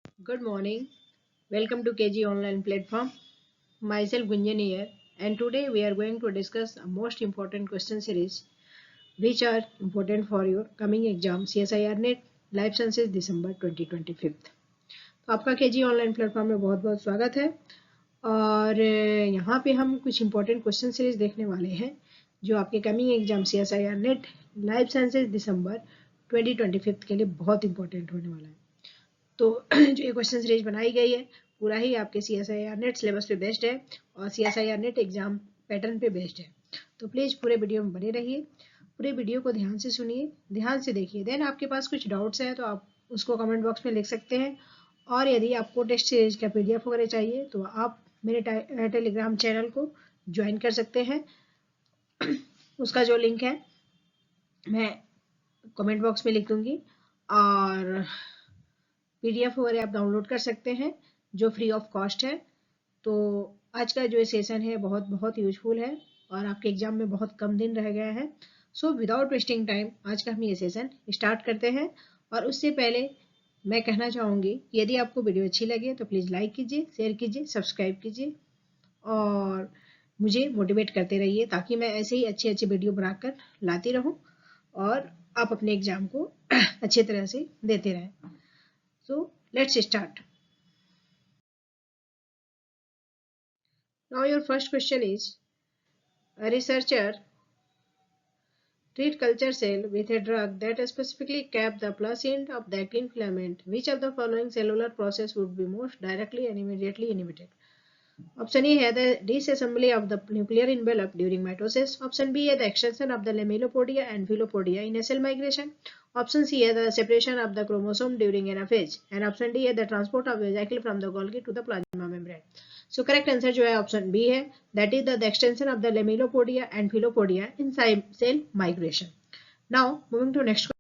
Good morning. Welcome to KG Online Platform. Myself Gunjan here, and today we are going to discuss a most important question series which are important for your coming exam CSIR NET Life Sciences December 2025। तो आपका KG online platform में बहुत बहुत स्वागत है और यहाँ पे हम कुछ इंपॉर्टेंट क्वेश्चन सीरीज देखने वाले हैं जो आपके coming exam CSIR NET life sciences दिसंबर 2025 के लिए बहुत इंपॉर्टेंट होने वाला है। तो जो ये क्वेश्चन सीरीज बनाई गई है पूरा ही आपके CSIR नेट सिलेबस पे बेस्ड है और CSIR नेट एग्जाम पैटर्न पे बेस्ड है। तो प्लीज़ पूरे वीडियो में बने रहिए, पूरे वीडियो को ध्यान से सुनिए, ध्यान से देखिए। देन आपके पास कुछ डाउट्स हैं तो आप उसको कमेंट बॉक्स में लिख सकते हैं और यदि आपको टेस्ट सीरीज का PDF वगैरह चाहिए तो आप मेरे टेलीग्राम चैनल को ज्वाइन कर सकते हैं। उसका जो लिंक है मैं कमेंट बॉक्स में लिख दूंगी और PDF वगैरह आप डाउनलोड कर सकते हैं जो फ्री ऑफ कॉस्ट है। तो आज का जो सेशन है बहुत बहुत यूजफुल है और आपके एग्जाम में बहुत कम दिन रह गया है। सो विदाउट वेस्टिंग टाइम आज का हम ये सेशन स्टार्ट करते हैं। और उससे पहले मैं कहना चाहूँगी यदि आपको वीडियो अच्छी लगे तो प्लीज़ लाइक कीजिए, शेयर कीजिए, सब्सक्राइब कीजिए और मुझे मोटिवेट करते रहिए ताकि मैं ऐसे ही अच्छे अच्छे वीडियो बनाकर लाती रहूं और आप अपने एग्जाम को अच्छे तरह से देते रहें। So let's start. Now your first question is, a researcher treat culture cell with a drug that specifically cap the plus end of the actin filament. Which of the following cellular process would be most directly and immediately inhibited? Option A है the disassembly of the nuclear envelope during mitosis. Option B है the extension of the lamellipodia and filopodia in a cell migration. Option C है the separation of the chromosome during anaphase. And option D है the transport of vesicle from the Golgi to the plasma membrane. So correct answer जो है option B है, that is the extension of the lamellipodia and filopodia in cell migration. Now moving to next.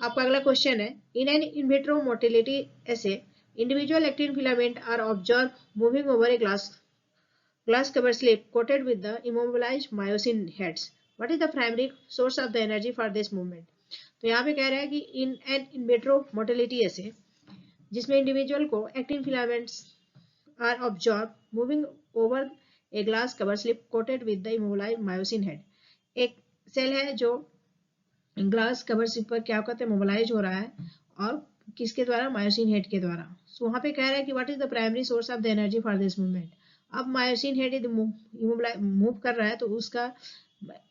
आपका अगला question है, इन an in vitro motility assay individual actin filament are observed moving over a glass cover slip coated with the immobilized myosin heads. What is the primary source of the energy for this movement? तो यहाँ पे कह रहा है कि in an in vitro motility assay जिसमें individual को actin filaments are observed moving over a glass cover slip coated with the immobilized myosin head। एक सेल है जो ग्लास कवर स्लिप पर क्या कहते हैं मोबिलाइज हो रहा है और किसके द्वारा, मायोसिन हेड के द्वारा। सो वहां पे कह रहा है कि what is the primary source of the energy for this movement. अब मायोसिन हेड यदि मूव कर रहा है तो उसका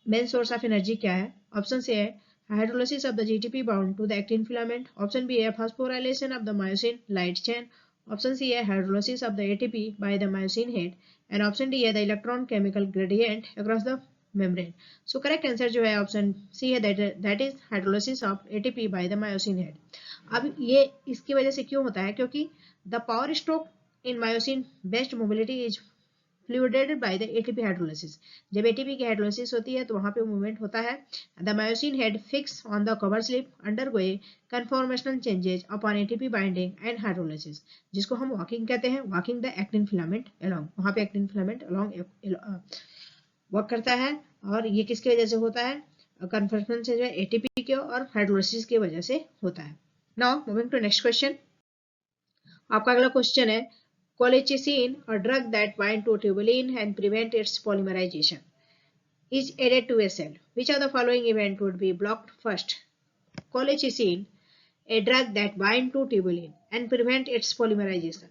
मेन सोर्स ऑफ एनर्जी क्या है? ऑप्शन से है hydrolysis of the GTP bound to the actin filament. Option B है phosphorylation of the myosin light chain. Option C है hydrolysis of the ATP by the myosin head. And option D है the electron chemical gradient across the membrane. So correct answer जो है option C है, that is hydrolysis of ATP by the myosin head. अब ये इसकी वजह से क्यों होता है? क्योंकि the power stroke in myosin based mobility is fluidated by the ATP hydrolysis. जब ATP की हाइड्रोलिसिस होती है तो वहां पे मूवमेंट होता है। The myosin head fix on the cover slip undergo conformational changes upon ATP binding and hydrolysis, जिसको हम walking कहते हैं, walking the actin filament along। वहां पे actin filament along वर्क करता है और ये किसकी वजह से होता है? कन्फर्मेशन से जो है एटीपी के और हाइड्रोलिसिस की वजह से होता है। Now moving to next question. आपका अगला क्वेश्चन है, colchicine a drug that bind to tubulin and prevent its polymerisation is added to a cell, which of the following event would be blocked first? Colchicine a drug that bind to tubulin and prevent its polymerization।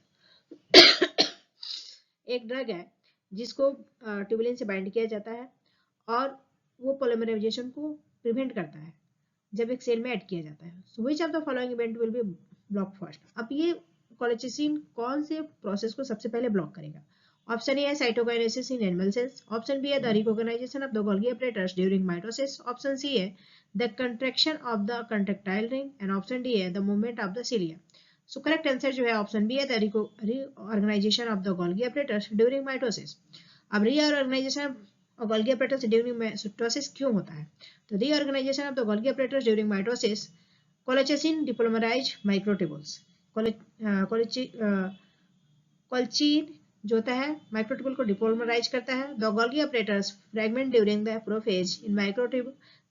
एक drug है जिसको tubulin से bind किया जाता है और वो polymerisation को प्रिवेंट करता है जब एक सेल में ऐड किया जाता है। So which of the following event will be block first? अब ये कोलेचिसिन कौन से प्रोसेस को सबसे पहले ब्लॉक करेगा? ऑप्शन ए है cytokinesis in animal cells. Option B है the recognisation of the Golgi apparatus during mitosis. Option C है the contraction of the contractile ring and option D है the movement of the cilia. So correct answer जो है option B है the reorganisation of the Golgi apparatus during mitosis. अब reorganisation of Golgi apparatus during mitosis क्यों होता है? तो reorganisation of the Golgi apparatus during mitosis, colchicine depolymerise microtubules. Colchicine जो होता है माइक्रोट्यूबुल को डिपोलिमराइज करता है। The Golgi apparatus fragment during the prophase in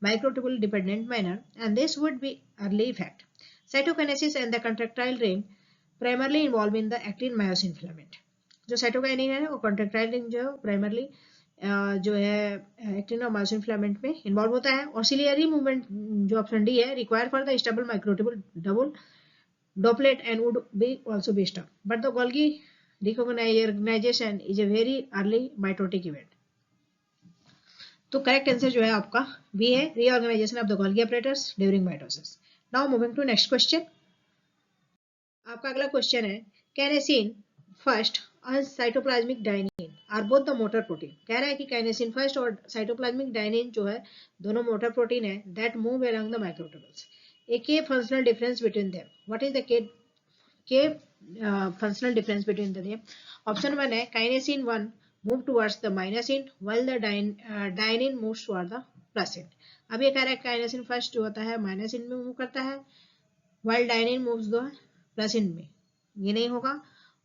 microtubule dependent manner and this would be early effect. Cytokinesis and the contractile ring primarily involve in the actin myosin filament. जो cytokinin है वो कॉन्ट्रैक्टाइलिंग जो primarily जो है actin और myosin filament में involve होता है। और सिलियरी मूवमेंट जो ऑप्शन डी है require for the stable microtubule double doublet and would be also be stop but the Golgi recognisation is a very early mitotic event. तो correct answer जो है आपका बी है, reorganisation of the Golgi apparatus during mitosis. Now moving to next question. आपका अगला question है kinesin first और cytoplasmic dynein are both the motor protein. कह रहा है कि कैनेसिन फर्स्ट और साइटोप्लाज्मिक डाइनिन जो है दोनों मोटर प्रोटीन है that move along the microtubules. A key functional difference between them. What is the key functional difference between them? Option 1 है काइनेसिन 1 move towards the myosin while the dynein moves toward the plusin। अब ये कह रहा है kinesin first जो होता है माइनसिन में मूव करता है while dynein moves the plusin में, ये नहीं होगा।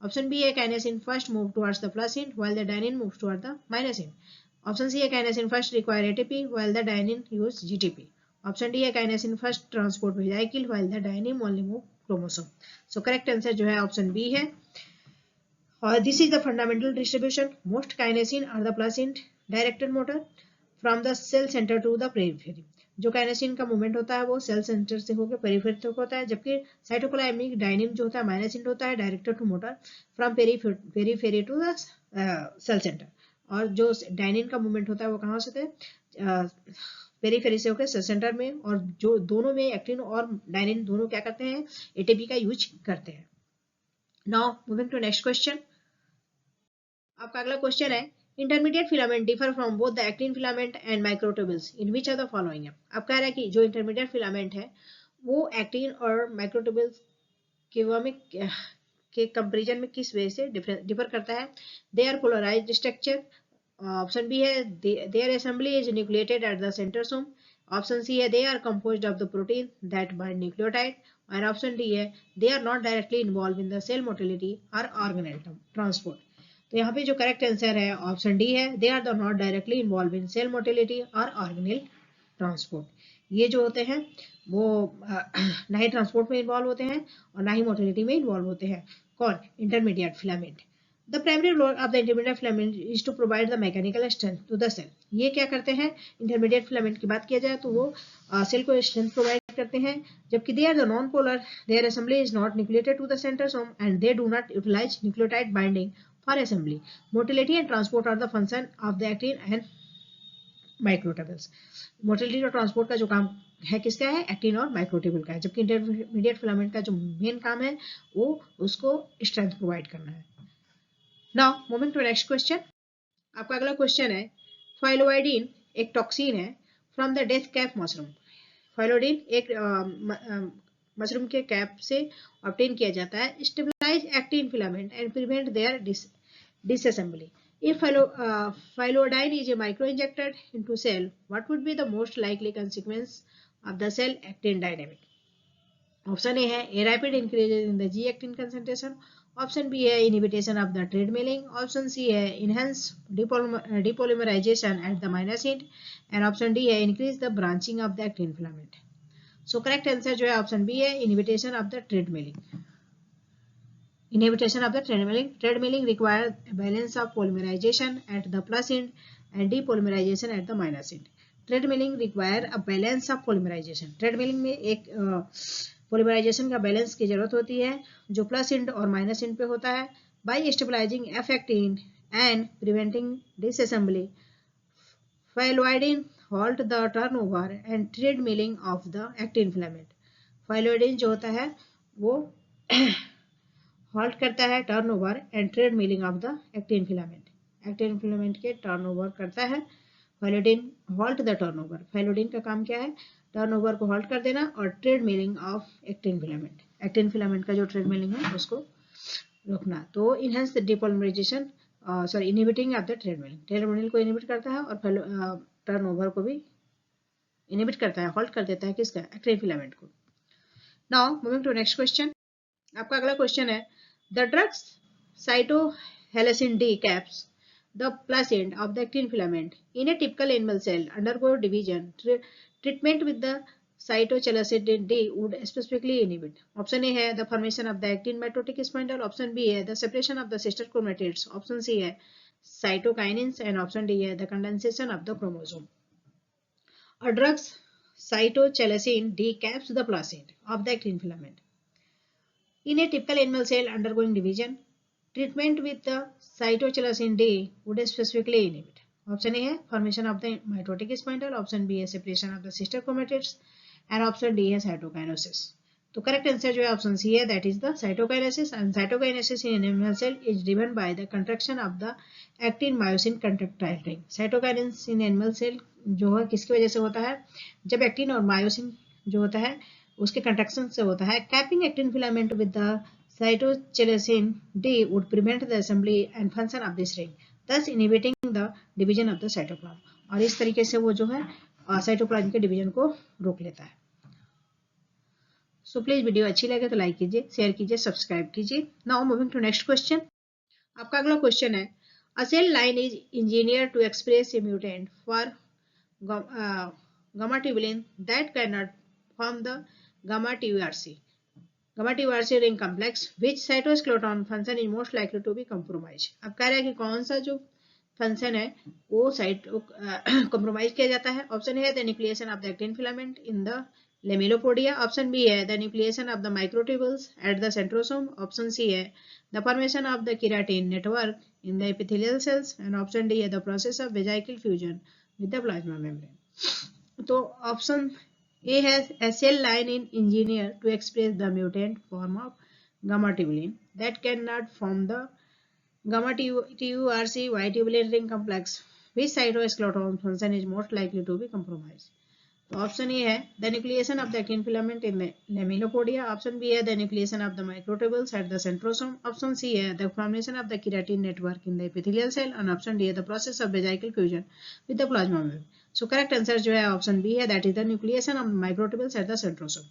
ऑप्शन बी है kinesin first move towards the plus end while the dynein moves toward the myosin। Option C है kinesin first require ATP while the dynein use GTP. Option D है kinesin first transport vehicle while the dynein only move chromosome. So correct answer जो है option B है। This is the fundamental distribution. Most kinesin are the placid directed motor from the cell center to the periphery। जो काइनेसिन का movement होता है वो cell centre से होकर पेरिफेरी तक होता है, जबकि साइटोप्लाज्मिक डाइनिन जो होता है माइनसिन होता है directed to motor from periphery to the cell center. और जो डाइनिन का मूवमेंट होता है वो कहाँ से होता है? पेरिफेरी से होकर सेल सेंटर में। और जो दोनों में एक्टिन और डाइनिन दोनों क्या करते हैं? एटीपी का यूज करते हैं। Now moving to next question. आपका अगला क्वेश्चन है intermediate filament differ from both the actin filament and microtubules in which are the following. अब कह रहा है कि जो इंटरमीडिएट फिलामेंट है वो एक्टिन और माइक्रोट्यूबुल्स के कंपैरिजन में किस वे से डिफर करता है? They are polarised structure. Option B है their assembly is nucleated at the centrosome. Option C है they are composed of the protein that bind nucleotide. और ऑप्शन डी है they are not directly involve in the cell motility और organelle transport. तो यहाँ पे जो correct answer है option D है they are the not directly involve in cell motility और ऑर्गेनेल ट्रांसपोर्ट। ये जो होते हैं वो ना ही ट्रांसपोर्ट में इन्वॉल्व होते हैं और ना ही मोटिलिटी में इन्वॉल्व होते हैं। कौन? Intermediate filament. The primary role of the intermediate filament is to provide the mechanical strength to the cell. ये क्या करते हैं? इंटरमीडिएट फिलामेंट की बात किया जाए तो वो सेल को स्ट्रेंथ प्रोवाइड करते हैं, जबकि they are the non polar, their assembly is not nucleated to the centrosome and they do not utilize nucleotide binding for assembly. Motility and transport are the function of the actin and microtubules। Motility और transport का जो काम है किसका है? Actin और microtubule का है, जबकि इंटरमीडिएट फिलामेंट का जो मेन काम है वो उसको स्ट्रेंथ प्रोवाइड करना है। Now moving to next question. आपका अगला क्वेश्चन है फाइलोइडिन एक टॉक्सिन है from the death cap mushroom. Phalloidin एक मशरूम के कैप से ऑब्टेन किया जाता है, stabilise actin filament and prevent their disassembly। If phyllodine is a microinjected into cell, what would be the most likely consequence of the cell actin dynamic? Option A है a rapid increase in the G-actin concentration। Option B है inhibition of the treadmilling। Option C है enhanced depolymerization at the myosin and option D है increase the branching of the actin filament। So correct answer जो है option B है inhibition of the treadmilling। Inhibition of the treadmilling। Treadmilling requires a balance of polymerization at the plus end and depolymerization at the minus end। Treadmilling require a balance of polymerization। Treadmilling में एक polymerization का balance की जरूरत होती है जो plus end और minus end पे होता है। By stabilizing F-actin and preventing disassembly, phyllodine halt the turnover and treadmilling of the actin filament। Phyllodine जो होता है वो हॉल्ट करता है turnover and trade milling of the actin filament. Actin filament के टर्नओवर करता है फाइलोडिन। हॉल्ट द टर्नओवर, फाइलोडिन का काम क्या है? टर्नओवर को हॉल्ट कर देना और treadmilling of actin filament, actin filament का जो ट्रेड मिलिंग है उसको रोकना। तो enhance the depolymerization sorry inhibiting of the treadmilling. Treadmilling को इनहिबिट करता है और टर्नओवर को भी इनहिबिट करता है, हॉल्ट कर देता है किसका? एक्टिन फिलामेंट को। Now moving to next question. आपका अगला क्वेश्चन है the drugs cytohalicin D caps the placid of the actin filament in a typical animal cell undergo division treatment with the cytochalasin D would specifically inhibit? Option A है the formation of the actin mitotic spindle. Option B है the separation of the sister chromatids. Option C है cytokinins and option D है the condensation of the chromosome. A drug's cytochalasin D caps the placid of the actin filament. In a typical animal cell undergoing division, treatment with the cytochalasin D would specifically inhibit. Option A है formation of the mitotic spindle. Option B है separation of the sister chromatids and option D है cytokinosis. तो correct answer जो है option C है, that is the cytokinesis. And cytokinesis in animal cell is driven by the contraction of the actin myosin contractile ring. Cytokinesis in animal cell जो है किसकी वजह से होता है? जब एक्टिन और मायोसिन जो होता है उसके कंट्रैक्शन से होता है. Capping actin filament with the cytochalasin D would prevent the assembly and function of this ring, thus inhibiting the division of the cytoplasm. और इस तरीके से वो जो है साइटोप्लाज्म के डिवीजन को रोक लेता है. सो प्लीज वीडियो अच्छी लगे तो लाइक कीजिए, शेयर कीजिए, सब्सक्राइब कीजिए. Now moving to next question. आपका अगला क्वेश्चन है, a cell line is engineer to express a mutant for gamma tubulin that cannot form the gamma TURC. Gamma TURC ring complex, which cytoskeleton function is most likely to be compromised. अब कह रहा है कि कौन सा जो function है वो कॉम्प्रोमाइज किया जाता है. ऑप्शन है the nucleation of the actin filament in the lamellipodia. Option B है the nucleation of the microtubules at the centrosome. Option C है the formation of the keratin network in the epithelial cells and option D है the process of vesicle fusion with the plasma membrane. तो option A है a cell line in engineer to express the mutant form of gamma tubulin that cannot form the gamma TURC Y tubulin ring complex. Which cytoskeleton function is most likely to be compromised? Option A है the nucleation of the actin filament in lamellipodia. Option B है the nucleation of the microtubules at the centrosome. Option C है the formation of the keratin network in the epithelial cell and option D है the process of vesicle fusion with the plasma membrane. So correct answer जो है option B है, that is the nucleation of microtubules at the centrosome.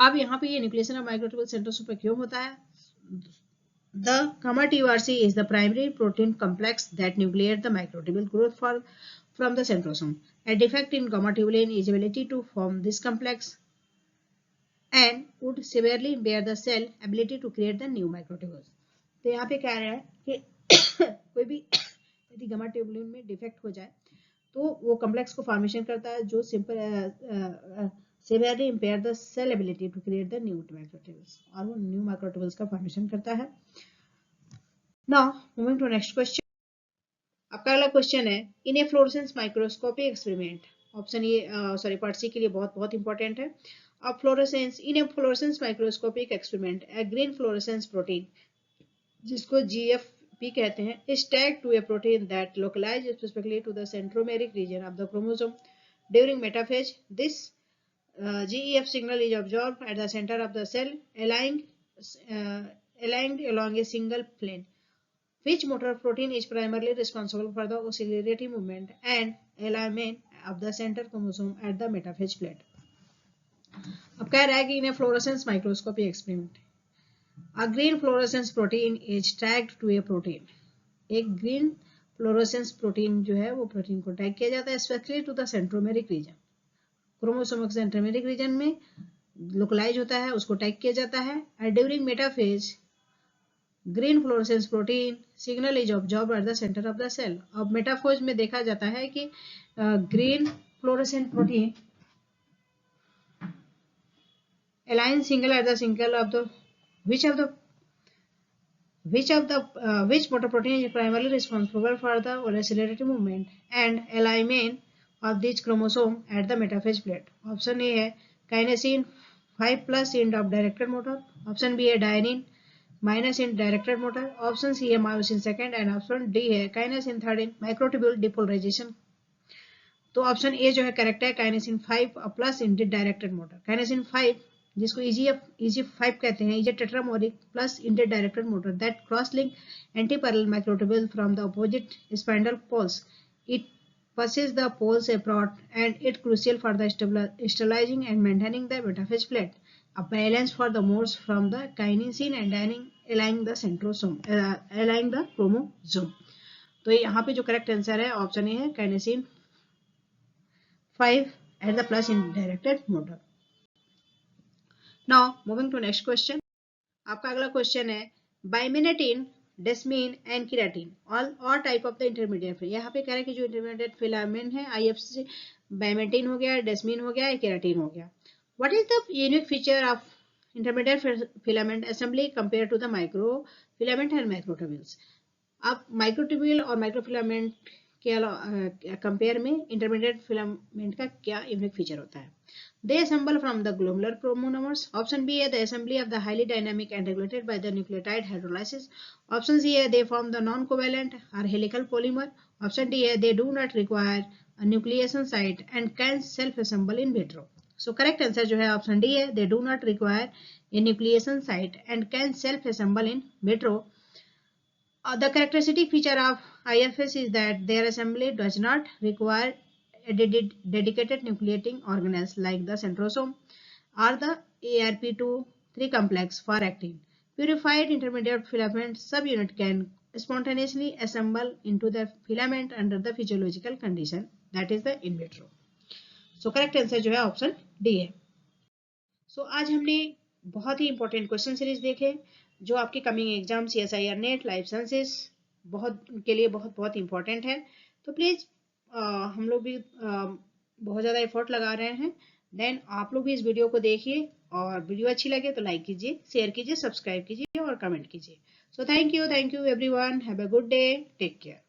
अब यहाँ पे ये nucleation of microtubule centrosome पे क्यों होता है? The gamma TURC is the primary protein complex that nucleates the microtubule growth from the centrosome. A defect in gamma tubulin is ability to form this complex and would severely impair the cell ability to create the new microtubules. तो यहाँ पे कह रहा है कि कोई भी यदि गामा ट्यूबुलिन में डिफेक्ट हो जाए तो वो कॉम्प्लेक्स को फॉर्मेशन करता है जो severely impair the cell ability to create the new microtubules, और वो न्यू माइक्रोट्यूबल्स का फॉर्मेशन करता है. Now moving to next question. आपका अगला क्वेश्चन है, in a fluorescence microscopy experiment. Option A part C के लिए बहुत बहुत इंपॉर्टेंट है. अब fluorescence in a fluorescence microscopic experiment a green fluorescence protein जिसको GFP कहते हैं is tagged to a protein that localized specifically to the centromeric region of the chromosome during metaphase. This GEF signal is absorbed at the center of the cell, aligned along a single plane. Which motor protein is primarily responsible for the oscillatory movement and alignment of the center chromosome at the metaphase plate? अब कह रहा है कि in fluorescence microscopy experiment a green fluorescence protein is tagged to a protein. एक green fluorescence protein जो है वो protein को टैग किया जाता है specially to the centromeric region. Chromosome के सेंट्रोमेरिक रीजन में लोकलाइज होता है, उसको टैग किया जाता है. And during metaphase green fluorescence protein signal is absorb at the center of the cell. अब मेटाफेज में देखा जाता है कि green fluorescent protein align single at the single of the which motor protein is primarily responsible for the oscillatory movement and alignment of this chromosome at the metaphase plate? Option A है kinesin 5+ end of directed motor. Option B है dynein -end directed motor. Option C है myosin 2nd and option D है kinesin 3rd end microtubule depolarization. तो option ए जो है correct है, kinesin 5+ end directed motor. kinesin 5 जिसको EG5 कहते हैं, is tetrameric plus inter directed motor that cross link antiparallel microtubule from the opposite spindle poles. It passes the poles apart and it crucial for the stabilizing and maintaining the metaphase plate. A balance for the modes from the kinesin and dynein along the centrosome, along the chromosome. तो यहाँ पे जो correct answer है option A है kinesin 5 at the plus in directed motor. Now moving to next question. आपका अगला question है vimentin, desmin and keratin all type of the intermediate. यहाँ पे कह रहे हैं कि जो इंटरमीडिएट फिलामेंट है आईएफसी, बाइमेटिन हो गया, डेस्मीन हो गया, केराटिन हो गया। What is the unique feature of intermediate filament assembly compare to the microfilament and microtubules. अब माइक्रोट्यूब्यूल और माइक्रोफिलामेंट के कंपेयर में इंटरमीडिएट फिलामेंट का क्या यूनिक फीचर होता है? They assemble from the glomerular monomers. Option B है the assembly of the highly dynamic and regulated by the nucleotide hydrolysis. Option C है they form the non-covalent or helical polymer. Option D है they do not require a nucleation site and can self-assemble in vitro. So correct answer जो है option D है they do not require a nucleation site and can self-assemble in vitro. The characteristic feature of IFS is that their assembly does not require a dedicated nucleating organelles like the centrosome or the ARP2/3 complex for actin. Purified intermediate filament subunit can spontaneously assemble into the filament under the physiological condition, that is the in vitro. So correct answer जो है option D है. So आज हमने बहुत ही important question series देखे जो आपके coming exam CSIR NET life sciences बहुत के लिए बहुत बहुत इंपॉर्टेंट है। तो प्लीज़ हम लोग भी बहुत ज़्यादा एफर्ट लगा रहे हैं। देन आप लोग भी इस वीडियो को देखिए और वीडियो अच्छी लगे तो लाइक कीजिए, शेयर कीजिए, सब्सक्राइब कीजिए और कमेंट कीजिए। So thank you everyone, have a good day, take care.